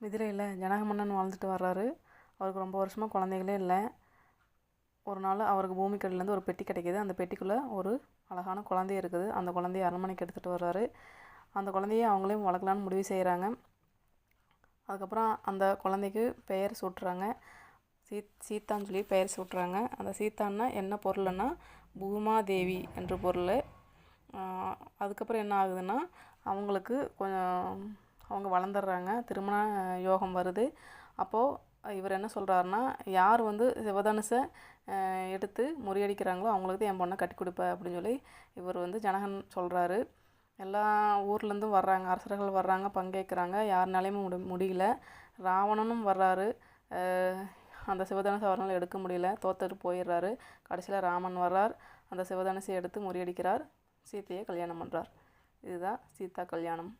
மிதிலையில் ஜனக மன்னன் வாழ்ந்துட்டு வர்றாரு. அவருக்கு ரொம்ப வருஷமாக குழந்தைகளே இல்லை. ஒரு நாள் அவருக்கு பூமிக்கடியிலேருந்து ஒரு பெட்டி கிடைக்கிது. அந்த பெட்டிக்குள்ளே ஒரு அழகான குழந்தை இருக்குது. அந்த குழந்தைய அரண்மனைக்கு எடுத்துகிட்டு வர்றாரு. அந்த குழந்தைய அவங்களையும் வளர்க்கலான்னு முடிவு செய்கிறாங்க. அதுக்கப்புறம் அந்த குழந்தைக்கு பெயர் சூட்டுறாங்க. சீதான்னு சொல்லி பெயர் சூட்டுறாங்க. அந்த சீதான்னா என்ன பொருள்னா பூமாதேவி என்ற பொருள். அதுக்கப்புறம் என்ன ஆகுதுன்னா அவங்களுக்கு கொஞ்சம் அவங்க வளர்ந்துடுறாங்க. திருமண யோகம் வருது. அப்போது இவர் என்ன சொல்கிறாருன்னா, யார் வந்து சிவதனுசை எடுத்து முறியடிக்கிறாங்களோ அவங்களுக்கு தான் என் பொண்ணை கட்டி கொடுப்பேன் அப்படின்னு சொல்லி இவர் வந்து ஜனகன் சொல்கிறாரு. எல்லா ஊர்லேருந்தும் வர்றாங்க, அரசர்கள் வர்றாங்க, பங்கேற்கிறாங்க. யாருனாலையும் முடியல. ராவணனும் வர்றாரு. அந்த சிவதனுசை அவரால் எடுக்க முடியல, தோத்துட்டு போயிடுறாரு. கடைசியில் ராமன் வர்றார், அந்த சிவதனுசை எடுத்து முறியடிக்கிறார், சீதையை கல்யாணம் பண்ணுறார். இதுதான் சீதா கல்யாணம்.